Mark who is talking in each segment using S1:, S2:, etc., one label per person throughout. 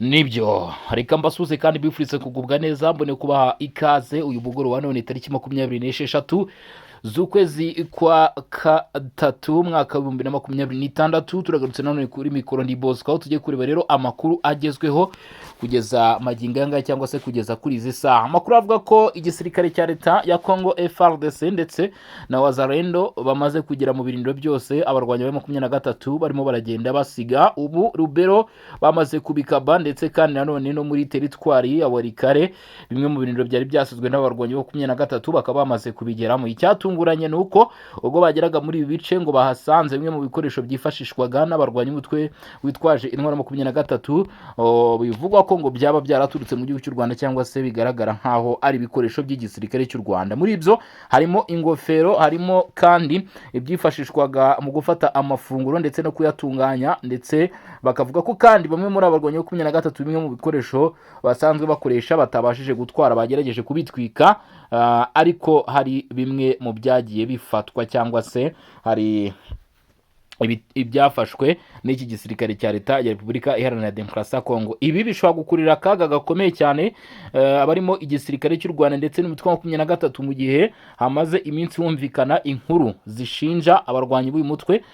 S1: Nibyo reka mbasuze kandi bifurize kugubwa neza mbone kubaha ikaze uyu mugoroba none tariki 26 z'ukwezi kwa gatatu mwaka wa 2026 turagarutse nanone kuri mikoro ndi Bosco aho tugiye kureba rero amakuru agezweho kugeza magingo yanga cyangwa se kugeza kuri izi saha. Amakuru avuga ko igisirikare cya leta ya Congo FARDC ndetse na Wazalendo bamaze kugera mu birindiro byose abarwanya ba 23 barimo baragenda basiga ubu Rubero bamaze kubikaba ndetse kandi nanone no muri teritwari ya Warikare bimwe mu birindiro byari byasizwe n'abarwanyi bo 23 bakaba bamaze kubigeramo. Icyatunguranye nuko ubwo bageraga muri ibi bice ngo bahasanze bimwe mu bikoresho byifashishwaga n'abarwanyi umutwe witwaje intwaro 23 bivugwa ko ngo byaba byaraturutse mu gihugu cy'u Rwanda cyangwa se bigaragara nkaho ari ibikoresho by'igisirikare cy'u Rwanda. Muri ibyo harimo ingofero, harimo kandi ibyifashishwaga mu gufata amafunguro ndetse no kuyatunganya, ndetse bakavuga ko kandi bamwe muri abarwanyi bo 23 bimwe mu bikoresho basanzwe bakoresha batabashije gutwara bagerageje kubitwika, ariko hari bimwe mu byagiye bifatwa cyangwa se hari ibyafashwe n'iki gisirikare cya leta ya Repubulika Iharanira Demokarasi ya Kongo. Ibi bishobora gukurira akaga gakomeye cyane abarimo igisirikare cy'u Rwanda ndetse n'umutwe wa 23 mu gihe hamaze iminsi humvikana inkuru zishinja abarwanyi b'uyu mutwe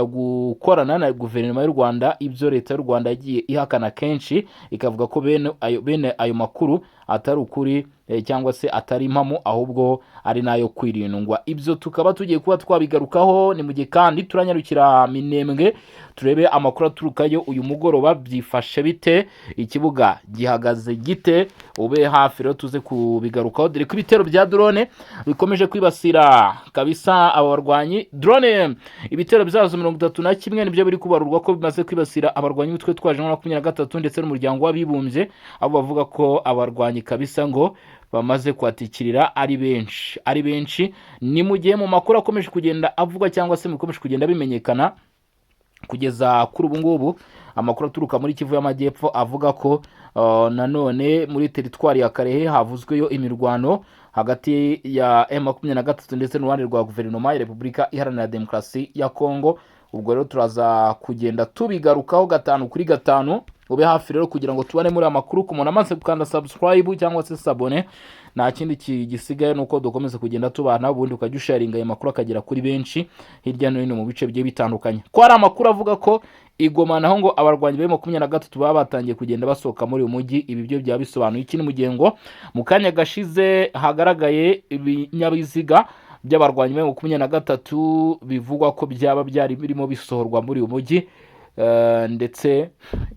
S1: gukorana na guverinoma y'u Rwanda, ibyo leta y'u Rwanda yagiye ihakana kenshi ikavuga ko bene ayo makuru atari ukuri cyangwa se atari impamo ahubwo ari nayo kwirindwa. Ibyo tukaba tugiye kuba twabigarukaho ni mu gihe kandi turanyarukira Minembwe turebe amakuru aturukayo uyu mugoroba byifashe bite, ikibuga gihagaze gite, ube hafi rero tuze kubigarukaho dore ko ibitero bya drone bikomeje kwibasira kabisa abarwanyi. Drone ibitero byazo 31 nibyo biri kubarurwa ko bimaze kwibasira abarwanyi umutwe twaje 23 ndetse n'umuryango w'abibumbye, abo bavuga ko abarwanyi kabisa ngo bamaze kwatikirira ari benshi. Ni mu gihe mu makuru akomeje kugenda avuga cyangwa se mukomeje kugenda bimenyekana kugeza kuri ubu ngubu, amakuru aturuka muri Kivu y'Amajyepfo avuga ko nanone muri teritwari ya Karehe havuzweyo imirwano hagati ya M23 ndetse n'uruhande rwa guverinoma ya Repubulika Iharanira Demokarasi ya Kongo. Ubwo rero turaza kugenda tubigarukaho gatanu kuri gatanu, ube hafi rero kugira ngo tubane muri amakuru. Ku muntu amaze gukanda subscribe cyangwa se sabone, nta kindi gisigaye nuko dukomeza kugenda tubana ubundi ukajya usharinga aya makuru akagera kuri benshi hirya no hino mu bice bigiye bitandukanye. Ko hari amakuru avuga ko Igoma naho ngo abarwanyi ba 23 baba batangiye kugenda basohoka muri uyu mujyi. Ibi byo byaba bisobanuye iki? Ni mu gihe ngo mu kanya gashize hagaragaye ibinyabiziga by'abarwanyi ba 23 bivugwa ko byaba byari birimo bisohorwa muri uyu mujyi, ndetse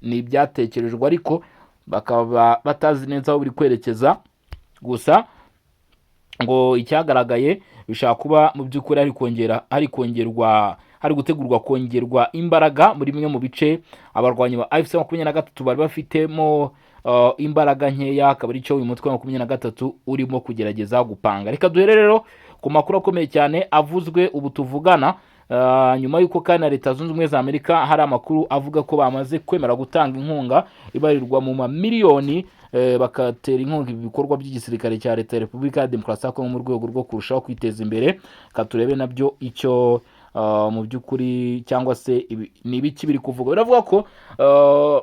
S1: ni ibyatekerejwe ariko bakaba batazi neza aho biri kwerekeza. Gusa ngo icyagaragaye bishaka kuba mu by'ukuri hari gutegurwa kongerwa imbaraga muri bimwe mu bice abarwanyi ba AFC 23 bari bafitemo imbaraga nkeya, akaba ari cyo uyu mutwe wa 23 urimo kugerageza gupanga. Reka duhere rero ku makuru akomeye cyane avuzwe ubu tuvugana, nyuma y'uko kandi na Leta Zunze Ubumwe za Amerika hari amakuru avuga ko bamaze kwemera gutanga inkunga ibarirwa mu mamiliyoni bakatera inkunga ibikorwa by'igisirikare cya leta ya Repubulika ya Demokarasi ya Kongo mu rwego rwo kurushaho kwiteza imbere. Katurebe nabyo icyo mu by'ukuri cyangwa se ni ibiki biri kuvuga. Biravuga ko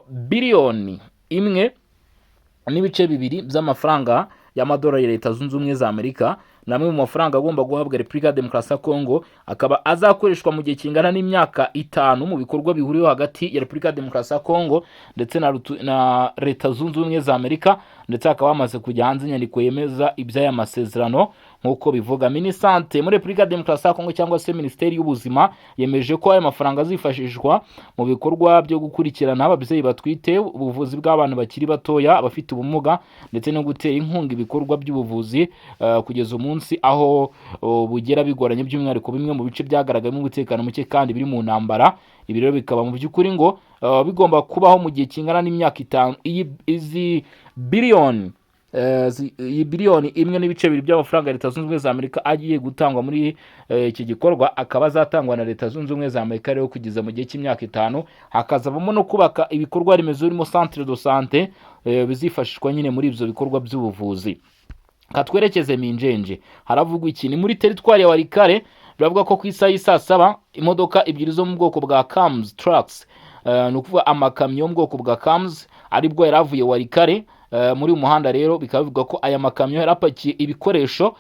S1: biliyoni 1.2 by'amafaranga y'amadolari ya Leta Zunze Ubumwe za Amerika namwe mu mafaranga agomba guhabwa Repubulika ya Demokarasi ya Kongo akaba azakoreshwa mu gihe kingana n'imyaka 5 mu bikorwa bihuriyeho hagati ya Repubulika ya Demokarasi ya Kongo ndetse na Leta Zunze Ubumwe za Amerika, ndetse akaba bamaze kujya hanze inyandiko yemeza iby'aya masezerano nk'uko bivuga. Minisante muri Repubulika ya Demokarasi ya Kongo cyangwa se Minisiteri y'Ubuzima yemeje ko aya mafaranga azifashishwa mu bikorwa byo gukurikirana ababyeyi batwite, ubuvuzi bw'abana bakiri batoya, abafite ubumuga, ndetse no gutera inkunga ibikorwa by'ubuvuzi kugeza umunsi aho bugera bigoranye, by'umwihariko bimwe mu bice byagaragayemo umutekano muke kandi biri mu ntambara. Ibi rero bikaba mu by'ukuri ngo bigomba kubaho mu gihe kingana n'imyaka 5. Izi biliyoni 1.2 by'amafaranga Leta Zunze Ubumwe za Amerika agiye gutangwa muri iki gikorwa akaba azatangwa na Leta Zunze Ubumwe za Amerika rero kugeza mu gihe cy'imyaka 5. Hakazabamo no kubaka ibikorwa remezo birimo centre de santé bizifashishwa nyine muri ibyo bikorwa by'ubuvuzi. Katwerekeze Minjenje haravugwa iki? Ni muri teritwari ya Warikare. Biravuga ko ku isaha y'isa 7 imodoka ebyiri zo mu bwoko bwa Cams trucks, nukuvuga amakamyo yo mu bwoko bwa Cams aribwo yari avuye Walikale muri uyu muhanda rero bikaba bivuga ko aya makamyo yari apakiye ibikoresho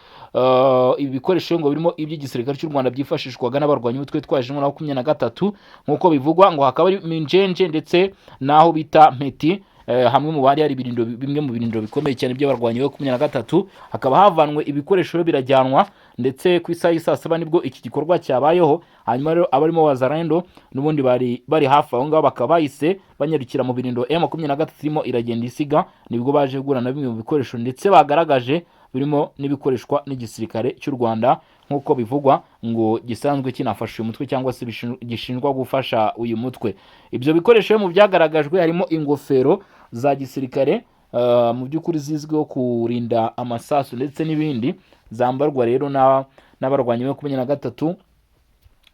S1: ibi bikoresho ngo birimo iby'igisirikare cy'u Rwanda byifashishwaga n'abarwanyi b'utwe twaje muri 23 nk'uko bivugwa ngo hakaba ari Minjenje ndetse naho bita Mpeti hamwe mu bari hari bimwe mu birindiro bikomeye cyane by'abarwanyi ba 23 hakaba havanwe ibikoresho birajyanwa ndetse ku isaha y'isa 7 nibwo iki gikorwa cyabayeho. Hanyuma rero abarimo Wazalendo n'ubundi bari hafi aho ngaho bakaba bahise banyarukira mu birindiro M23 irimo iragenda isiga, nibwo baje gura na bimwe mu bikoresho ndetse bagaragaje birimo n'ibikoreshwa n'igisirikare cy'u Rwanda nk'uko bivugwa ngo gisanzwe kinafasha uyu mutwe cyangwa se gishinjwa gufasha uyu mutwe. Ibyo bikoresho mu byagaragajwe harimo ingofero za gisirikare mu by'ukuri zizwiho kurinda amasasu ndetse n'ibindi zambarwa rero n'abarwanyi ba 23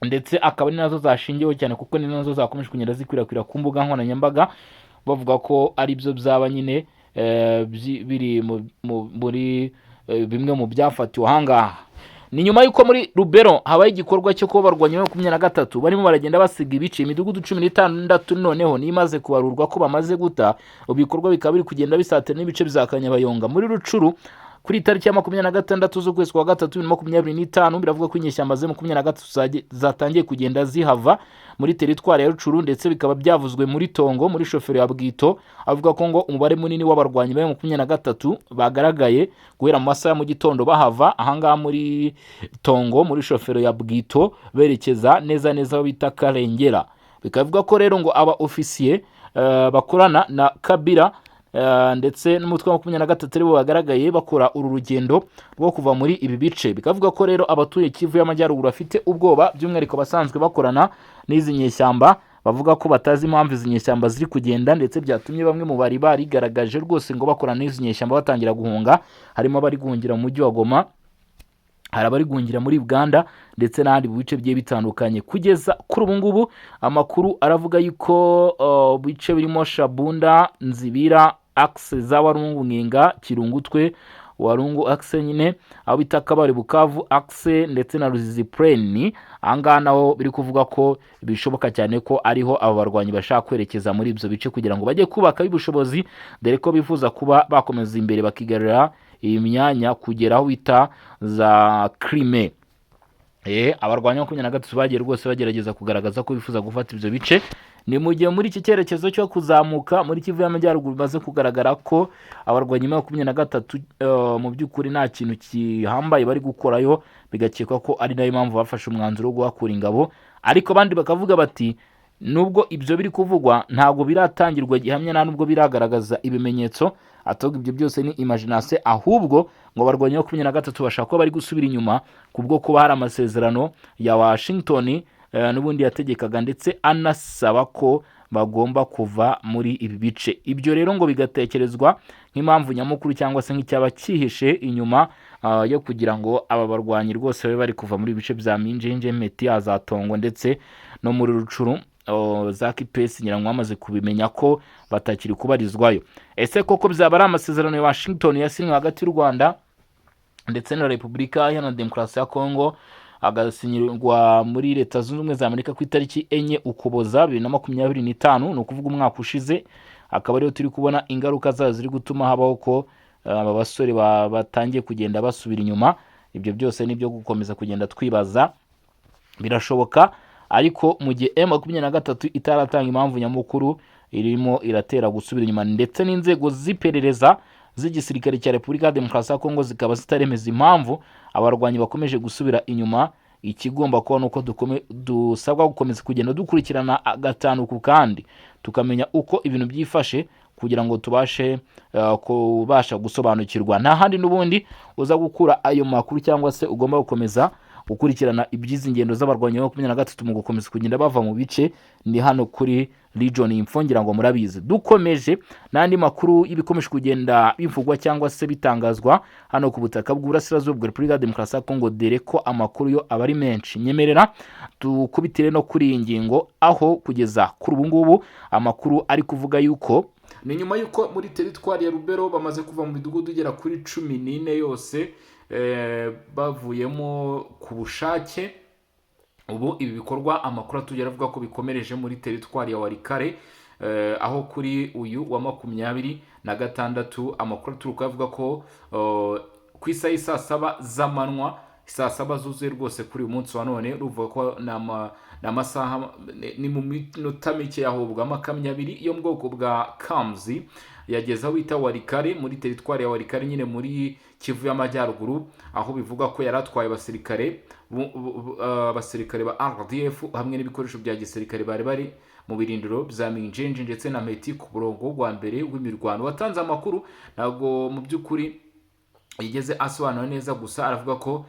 S1: ndetse akaba ari nazo zashingiyeho cyane kuko ni nazo zakomeje kugenda zikwirakwira ku mbuga nkoranyambaga bavuga ko ari byo byaba nyine biri muri bimwe mu byafatiwe ahangaha. Ni nyuma yuko muri Rubero habaye igikorwa cyo kuba barwanyi ba 23 barimo baragenda basiga ibice imidugudu 16 noneho nimaze kubarurwa ko bamaze guta ubikorwa bikaba biri kugenda bisatira n'ibice bizakanyabayonga muri Rucuru kuri tariki ya 26 z'ukwezi kwa gatatu 2025 biravuga ko inyeshyamba ze 23 zatangiye kugenda zihava muri teritwari ya Rucuru ndetse bikaba byavuzwe muri Tongo muri shoferi ya Bwito avuga ko ngo umubare munini w'abarwanyi ba 23 bagaragaye guhera mu masaha mu gitondo bahava ahangaha muri Tongo muri shoferi ya Bwito berekeza neza aho bita Karengera. Bikavuga ko rero ngo aba ofisiye bakorana na Kabila ndetse n'umutwe wa 23 aribo bagaragaye bakora uru rugendo rwo kuva muri ibi bice. Bikavuga ko rero abatuye Kivu y'Amajyaruguru afite ubwoba by'umwihariko basanzwe bakorana n'izi nyeshyamba bavuga ko batazi impamvu izi nyeshyamba ziri kugenda ndetse byatumye bamwe mu bari barigaragaje rwose ngo bakorana n'izi nyeshyamba batangira guhunga, harimo abari guhungira mu mujyi wa Goma, hari abari guhungira muri Uganda ndetse n'ahandi mu bice bigiye bitandukanye. Kugeza kuri ubu ngubu amakuru aravuga yuko bice birimo Shabunda, Nzibira, Axe za Warungu, Ngenga, Kirungutwe, Warungu Axe nyine aho bita Kabare, Bukavu Axe ndetse na Ruzizi Plain ahangaha naho biri kuvuga ko bishoboka cyane ko ariho aba barwanyi bashaka kwerekeza muri ibyo bice kugira ngo bajye kubaka ubushobozi dore ko bifuza kuba bakomeza imbere bakigarura iyi myanya kugera aho bita za Crime. Abarwanyi 23 bagiye rwose bagerageza kugaragaza ko bifuza gufata ibyo bice. Ni mu gihe muri iki cyerekezo cyo kuzamuka muri Kivu y'Amajyaruguru bimaze kugaragara ko abarwanyi ba 23 mu by'ukuri nta kintu kihambaye bari gukorayo, bigakekwa ko ari nayo mpamvu bafashe umwanzuro wo guhakura ingabo, ariko abandi bakavuga bati nubwo ibyo biri kuvugwa ntago biratangirwa gihamya nta nubwo biragaragaza ibimenyetso, atubwo ibyo byose ni imagination, ahubwo ngo barwanyi ba 23 bashaka ko bari gusubira inyuma kubwo kuba hari amasezerano ya Washington n'ubundi yategekaga ndetse anasaba ko bagomba kuva muri ibi bice. Ibyo rero ngo bigatekerezwa nk'impamvu nyamukuru cyangwa se nk'icyaba cyihishe inyuma yo kugira ngo aba barwanyi rwose babe bari kuva muri bice bya Minjenje, Meti, Azatongo ndetse no muri Rucuru. Za Kipesi nyirango bamaze kubimenya ko batakiri kubarizwayo. Ese koko byaba ari amasezerano ya Washington yasinywe hagati y'u Rwanda ndetse na Repubulika Iharanira Demokarasi ya Kongo agasinyirwa muri Leta Zunze Ubumwe za Amerika ku itariki 4 Ukuboza 2025, ni ukuvuga umwaka ushize. Akaba rero turi kubona ingaruka zazo ziri gutuma habaho ko aba basore batangiye kugenda basubira inyuma. Ibyo byose nibyo gukomeza kugenda twibaza birashoboka, ariko mu gihe M23 itaratanga impamvu nyamukuru irimo iratera gusubira inyuma ndetse n'inzego ziperereza z'igisirikare cya Repubulika ya Demokarasi ya Kongo zikaba zitaremeza impamvu abarwanyi bakomeje gusubira inyuma. Ikigomba kuba nuko dusabwa gukomeza kugenda dukurikirana gatanu ku kandi tukamenya uko ibintu byifashe kugira ngo tubashe kubasha gusobanukirwa. Nta handi n'ubundi uza gukura ayo makuru cyangwa se ugomba gukomeza gukurikirana ibyizi ngendo z'abarwanyi ba 23 mu gukomeza kugenda bava mu bice ni hano kuri Legion Info, ngira ngo murabizi. Dukomeje n'andi makuru y'ibikomeje kugenda bivugwa cyangwa se bitangazwa hano ku butaka bw'Uburasirazuba bwa Repubulika ya Demokarasi ya Kongo, dore ko amakuru yo abari menshi. Nyemerera tukubitire no kuri iyi ngingo, aho kugeza kuri ubu ngubu amakuru ari kuvuga yuko ni nyuma yuko muri teritwari ya Rubero bamaze kuva mu midugudu ugera kuri 14 yose bavuyemo ku bushake. Ubu ibi bikorwa amakuru atugera avuga ko bikomereje muri teritwari ya Walikale aho kuri uyu wa 26 amakuru aturuka avuga ko ku isaha saa saba z'amanywa, saa saba zuzuye rwose kuri uyu munsi wa none, ruvuga ko ni amasaha, ni mu minota mike ahubwo 20 yo mu bwoko bwa kamzi yageze aho bita Warikare muri teritwari ya Warikare nyine muri Kivu y'Amajyaruguru, aho bivuga ko yari atwaye abasirikare ba RDF hamwe n'ibikoresho bya gisirikare bari mu birindiro bya Minjenje ndetse na Meti ku murongo wa mbere w'imirwano. Watanze amakuru ntabwo mu by'ukuri yigeze asobanura neza, gusa aravuga ko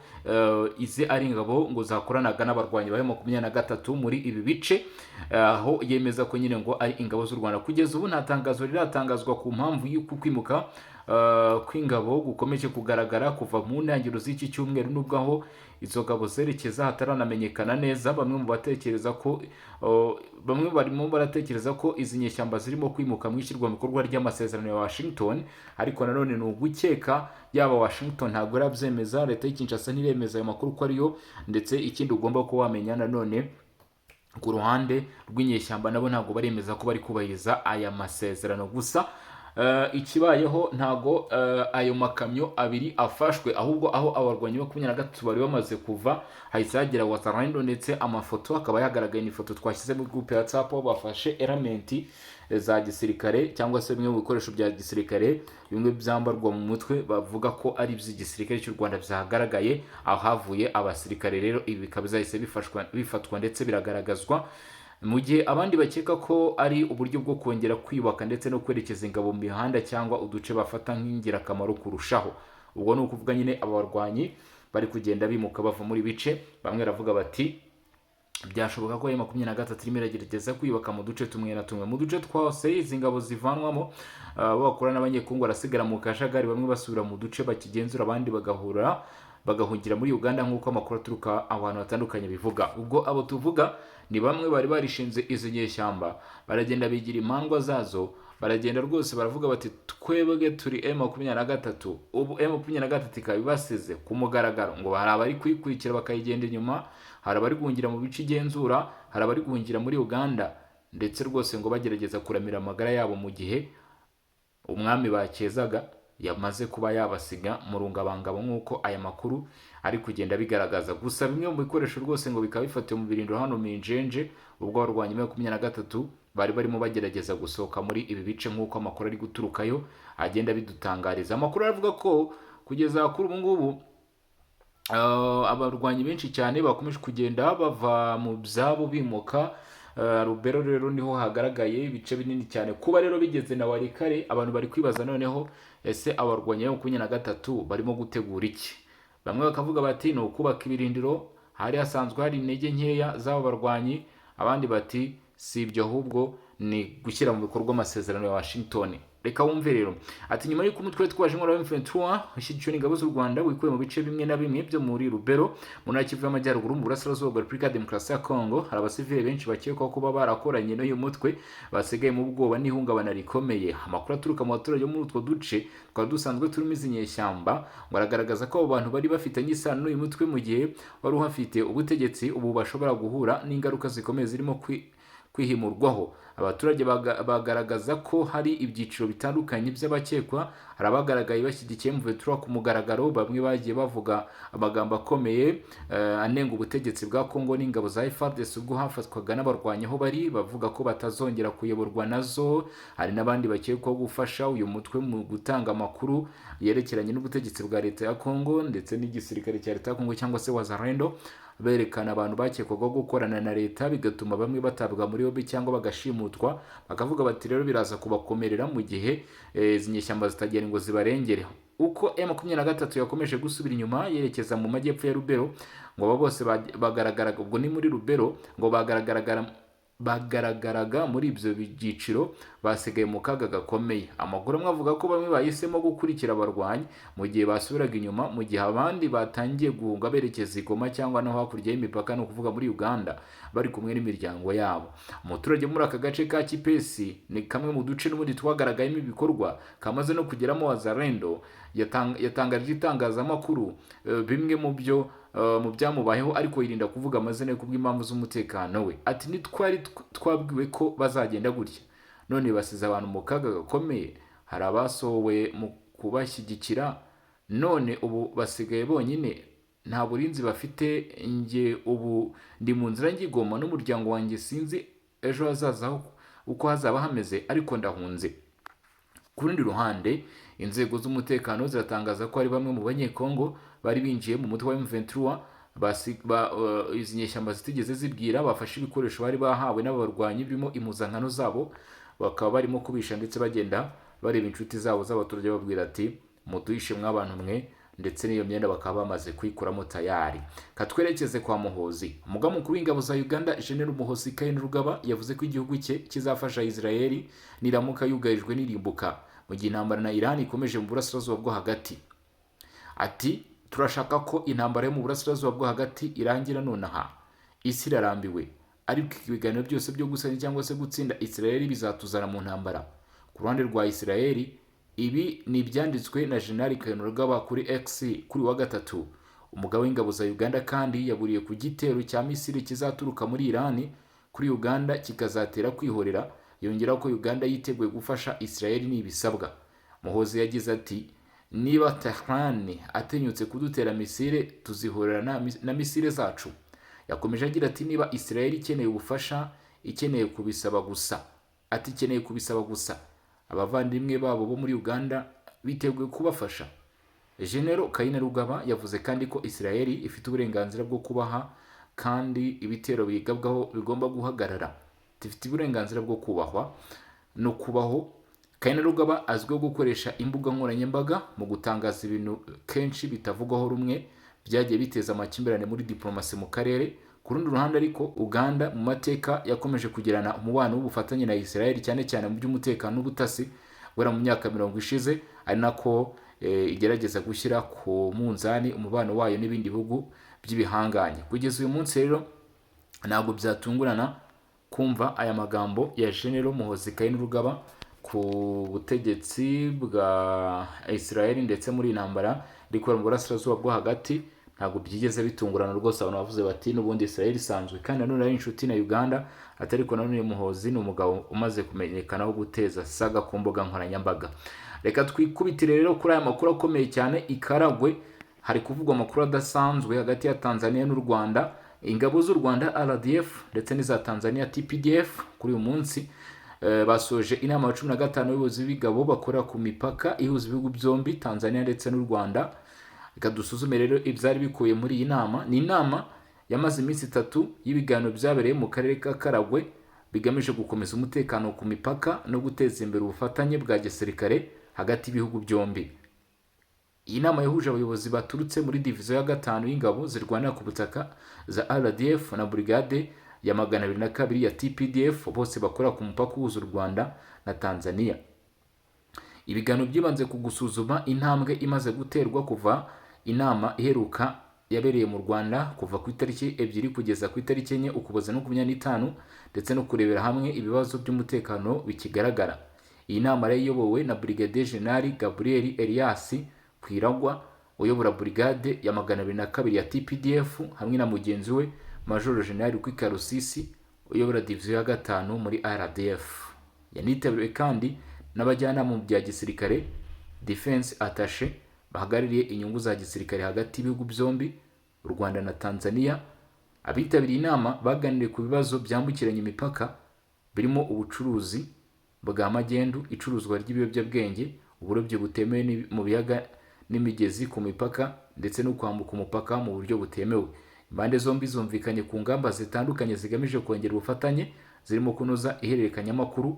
S1: izi ari ingabo ngo zakoranaga n'abarwanyi ba M23 muri ibi bice, aho yemeza ko nyine ngo ari ingabo z'u Rwanda. Kugeza ubu nta tangazo riratangazwa ku mpamvu y'uku kwimuka kw'ingabo gukomeje kugaragara kuva mu ntangiriro z'iki cyumweru, nubwo aho izo ngabo zerekeza hataranamenyekana neza. Bamwe barimo baratekereza ko izi nyeshyamba zirimo kwimuka mu ishyirwa mu bikorwa ry'amasezerano ya Washington, ariko nanone ni ugukeka, yaba Washington ntabwo irabyemeza, leta y'i Kinshasa ntiremeza ayo makuru ko ariyo. Ndetse ikindi ugomba kuba wamenya nanone, ku ruhande rw'inyeshyamba nabo ntabwo baremeza ko bari kubahiriza aya masezerano. Gusa ikibayeho ntago ayo makamyo abiri afashwe, ahubwo aho abarwanyi ba 23 bari bamaze kuva hahise hagera Wazalendo, ndetse amafoto akaba yagaragaye, ni foto twashyize muri groupe ya WhatsApp, bafashe elementi za gisirikare cyangwa se bimwe mu bikoresho bya gisirikare, bimwe byambarwa mu mutwe, bavuga ko ari iby'igisirikare cy'u Rwanda byagaragaye aho havuye abasirikare. Rero ibi bikaba bizahise bifatwa ndetse biragaragazwa, mu gihe abandi bakeka ko ari uburyo bwo kongera kwiyubaka ndetse no kwerekeza ingabo mu mihanda cyangwa uduce bafata nk'ingirakamaro kurushaho. Ubwo ni ukuvuga nyine aba barwanyi bari kugenda bimuka bava muri bice. Bamwe baravuga bati byashoboka ko M23 irimo iragerageza kwiyubaka mu duce tumwe na tumwe. Mu duce twose izi ngabo zivanwamo, bakora n'abanyekongo barasigara mu kajagari, bamwe basubira mu duce bakigenzura, abandi bagahungira muri Uganda, nk'uko amakuru aturuka abantu batandukanye bivuga. Ubwo abo tuvuga ni bamwe bari barishinze izi nyeshyamba, baragenda bigira impangwa zazo, baragenda rwose baravuga bati twebwe turi M23. Ubu M23 ikaba ibasize ku mugaragaro, ngo hari abari kwikurikira bakayigenda inyuma, hari abari guhungira mu bice igenzura, hari abari guhungira muri Uganda, ndetse rwose ngo bagerageza kuramira amagara yabo mu gihe umwami bakezaga yamaze kuba yabasiga mu rungabangabo, nk'uko aya makuru ari kugenda bigaragaza. Gusa bimwe mu bikoresho rwose ngo bikaba bifatiwe mu birindiro hano Minjenje, ubwo abarwanyi ba 23 bari barimo bagerageza gusohoka muri ibi bice, nk'uko amakuru ari guturukayo agenda bidutangariza. Amakuru aravuga ko kugeza kuri ubu ngubu abarwanyi benshi cyane bakomeje kugenda bava mu byabo bimuka. Rubero rero niho hagaragaye ibice binini cyane. Kuba rero bigeze na Warikare, abantu bari kwibaza noneho, ese abarwanyi ba 23 barimo gutegura iki? Bamwe bakavuga bati ni ukubaka ibirindiro, hari hasanzwe hari intege nkeya z'aba barwanyi. Abandi bati si ibyo, ahubwo ni gushyira mu bikorwa amasezerano ya Washington. Reka wumve rero, ati nyuma y'uko umutwe twaje muri M23 ushyigikiwe n'ingabo z'u Rwanda wikuye mu bice bimwe na bimwe byo muri Rubero mu ntara Kivu y'Amajyaruguru mu burasirazuba bwa Repubulika ya Demokarasi ya Congo, hari abasivili benshi bakekwaho kuba barakoranye n'uyu mutwe basigaye mu bwoba n'ihungabana rikomeye. Amakuru aturuka mu baturage muri utwo duce twari dusanzwe turimo izi nyeshyamba baragaragaza ko abo bantu bari bafitanye isano n'uyu mutwe, mu gihe wari uhafite ubutegetsi ubu bashobora guhura n'ingaruka zikomeye zirimo kwihimurwaho. Abaturage bagaragaza ko hari ibyiciro bitandukanye by'abakekwa. Hari abagaragaye bashyigikiye M23 ku mugaragaro, bamwe bagiye bavuga amagambo akomeye anenga ubutegetsi bwa Kongo n'ingabo za FARDC ubwo hafatwaga n'abarwanyi aho bari, bavuga ko batazongera kuyoborwa nazo. Hari n'abandi bakekwaho gufasha uyu mutwe mu gutanga amakuru yerekeranye n'ubutegetsi bwa leta ya Kongo ndetse n'igisirikare cya leta ya Kongo cyangwa se Wazalendo, berekana abantu bakekwaho gukorana na leta, bigatuma bamwe batabwa muri yombi cyangwa bagashimutwa. Bakavuga bati rero biraza kubakomerera mu gihe izi nyeshyamba zitagera ngo zibarengere. Uko M23 yakomeje gusubira inyuma yerekeza mu majyepfo ya Rubero, ngo aba bose bagaragaraga, ubwo ni muri Rubero, ngo bagaragaraga muri ibyo byiciro basigaye mu kaga gakomeye. Amakuru amwe avuga ko bamwe bahisemo gukurikira abarwanyi mu gihe basubiraga inyuma, mu gihe abandi batangiye guhunga berekeza i Goma cyangwa no hakurya y'imipaka, no kuvuga muri Uganda, bari kumwe n'imiryango yabo. Umuturage muri aka gace ka Kipesi, ni kamwe mu duce n'ubundi twagaragayemo ibikorwa kamaze no kugeramo Wazalendo, yatangaje itangazamakuru bimwe mu byamubayeho, ariko yirinda kuvuga amazina ye kubw'impamvu z'umutekano we. Ati ntitwari twabwiwe ko bazagenda gutya, none basize abantu mu kaga gakomeye, hari abasohowe mu kubashyigikira, none ubu basigaye bonyine, nta burinzi bafite. Njye ubu ndi mu nzira ngigoma n'umuryango wanjye, sinzi ejo hazaza uko hazaba hameze, ariko ndahunze. Ku rundi ruhande, inzego z'umutekano ziratangaza ko hari bamwe mu banyekongo bari binjiye mu mutwe wa M23 izi nyeshyamba zitigeze zibwira, bafashe ibikoresho bari bahawe n'abarwanyi birimo impuzankano zabo, bakaba barimo kubisha ndetse bagenda bareba inshuti zabo z'abaturage babwira ati muduhishe mw'abantu mwe, ndetse n'iyo myenda bakaba bamaze kuyikuramo tayari. Katwerekeze kwa Muhozi. Umugaba mukuru w'ingabo za Uganda General Muhozi Kainerugaba yavuze ko igihugu cye kizafasha Israel niramuka yugarijwe n'irimbuka mu gihe intambara na Iran ikomeje mu burasirazuba bwo hagati. Ati turashaka ko intambara yo mu burasirazuba bwo hagati irangira nonaha. Isi irarambiwe, ariko ibiganiro byose byo gusanya cyangwa se gutsinda Israel bizatuzana mu ntambara. Ku ruhande rwa Israel, ibi ni ibyanditswe na General Kainerugaba kuri X kuri wa gatatu. Umugaba w'ingabo za Uganda kandi yaburiye ku gitero cya Misiri kizaturuka muri Iran kuri Uganda kikazatera kwihorera, yongera ko Uganda yiteguye gufasha Israel nibisabwa. Muhozi yagize ati niba Tehran atinyutse kudutera misile, tuzihorera na misile zacu. Yakomeje agira ati niba Israel ikeneye ubufasha, ikeneye kubisaba gusa. Ati ikeneye kubisaba gusa, abavandimwe babo bo muri Uganda biteguye kubafasha. General Kainerugaba yavuze kandi ko Israel ifite uburenganzira bwo kubaha kandi ibitero bigabwaho bigomba guhagarara. Tifite uburenganzira bwo kubahwa no kubaho. Kainerugaba azwiho gukoresha imbuga nkoranyambaga mu gutangaza ibintu kenshi bitavugwaho rumwe, byagiye biteza amakimbirane muri diplomasi mu karere. Ku rundi ruhande ariko, Uganda mu mateka yakomeje kugirana umubano w'ubufatanye na Israel, cyane cyane mu by'umutekano n'ubutasi, wera mu myaka 40 ishize, ari nako igerageza gushyira ku munzani umubano wayo n'ibindi bihugu by'ibihanganye. Kugeza uyu munsi rero ntabwo byatungurana kumva aya magambo ya General Muhozi Kainerugaba ku butegetsi bwa Israel ndetse muri intambara rikora mu burasirazuba bwo hagati. Ntabwo byigeze bitungurana rwose, abantu bavuze bati n'ubundi Israel isanzwe kandi nanone ari inshuti na Uganda. Atariko nanone Muhozi ni umugabo umaze kumenyekana wo guteza saga ku mbuga nkoranyambaga. Reka twikubitire rero kuri aya makuru akomeye cyane. Ikaragwe hari kuvugwa amakuru adasanzwe hagati ya Tanzania n'u Rwanda. Ingabo z'u Rwanda RDF ndetse n'iza Tanzania TPDF kuri uyu munsi basoje inama ya 15 y'abayobozi b'ingabo bakora ku mipaka ihuza ibihugu byombi, Tanzania ndetse n'u Rwanda. Reka dusuzume rero ibyari bikuye muri iyi nama. Ni inama yamaze iminsi 3 y'ibiganiro byabereye mu karere ka Karagwe bigamije gukomeza umutekano ku mipaka no guteza imbere ubufatanye bwa gisirikare hagati y'ibihugu byombi. Iyi nama yahuje abayobozi baturutse muri diviziyo ya 5 y'ingabo zirwanira ku butaka za RDF na brigade ya 202 ya TPDF, bose bakora ku mupaka uhuza u Rwanda na Tanzania. Ibiganiro byibanze ku gusuzuma intambwe imaze guterwa kuva inama iheruka yabereye mu Rwanda kuva ku itariki 2 kugeza ku itariki 4 Ukuboza 2025, ndetse no kurebera hamwe ibibazo by'umutekano bikigaragara. Iyi nama yari iyobowe na Brigadier General Gabriel Elias Kwiragwa uyobora brigade ya 202 ya TPDF, hamwe na mugenzi we Major General Kwika Rusisi uyobora diviziyo ya 5 muri RDF. Yanitabiriwe kandi n'abajyanama mu bya gisirikare defense attaché bahagarariye inyungu za gisirikare hagati y'ibihugu byombi, u Rwanda na Tanzania. Abitabiriye inama baganiriye ku bibazo byambukiranya imipaka birimo ubucuruzi bwa magendu, icuruzwa ry'ibiyobyabwenge, uburobyi butemewe mu biyaga n'imigezi ku mipaka, ndetse no kwambuka umupaka mu buryo butemewe. Impande zombi zumvikanye ku ngamba zitandukanye zigamije kongera ubufatanye, zirimo kunoza ihererekanya makuru,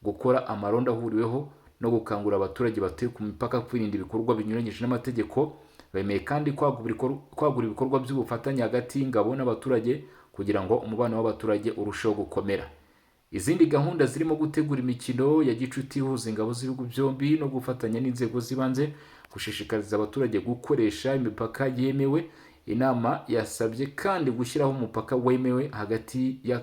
S1: gukora amaronda ahuriweho no gukangurira abaturage batuye ku mipaka kwirinda ibikorwa binyuranyije n'amategeko. Bemeye kandi kwagura ibikorwa by'ubufatanye hagati y'ingabo n'abaturage kugira ngo umubano w'abaturage urusheho gukomera. Izindi gahunda zirimo gutegura imikino ya gicuti ihuza ingabo z'ibihugu byombi no gufatanya n'inzego zibanze, gushishikariza abaturage gukoresha imipaka yemewe. Inama yasabye kandi gushyiraho umupaka wemewe hagati ya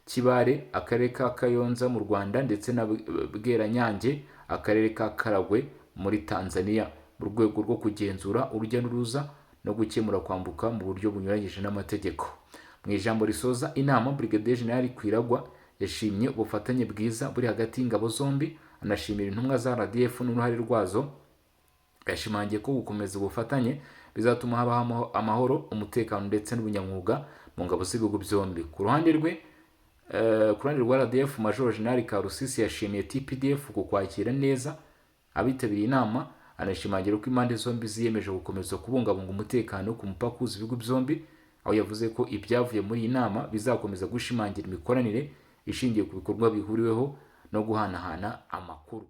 S1: Kibare, akarere ka Kayonza mu Rwanda, ndetse na Bweranyange, akarere ka Karagwe muri Tanzania, mu rwego rwo kugenzura urujya n'uruza no gukemura kwambuka mu buryo bunyuranyije n'amategeko. Mu ijambo risoza inama, Brigadier General Kwiragwa yashimye ubufatanye bwiza buri hagati y'ingabo zombi, anashimira intumwa za RDF n'uruhare rwazo. Yashimangiye ko gukomeza ubufatanye bizatuma habaho amahoro, umutekano ndetse n'ubunyamwuga mu ngabo z'ibihugu byombi. Ku ruhande rwa RDF, Major General Karusisi yashimiye TPDF ku kwakira neza abitabiriye inama, anashimangira ko impande zombi ziyemeje gukomeza kubungabunga umutekano ku mupaka uhuza ibihugu byombi, aho yavuze ko ibyavuye muri iyi nama bizakomeza gushimangira imikoranire ishingiye ku bikorwa bihuriweho no guhanahana amakuru.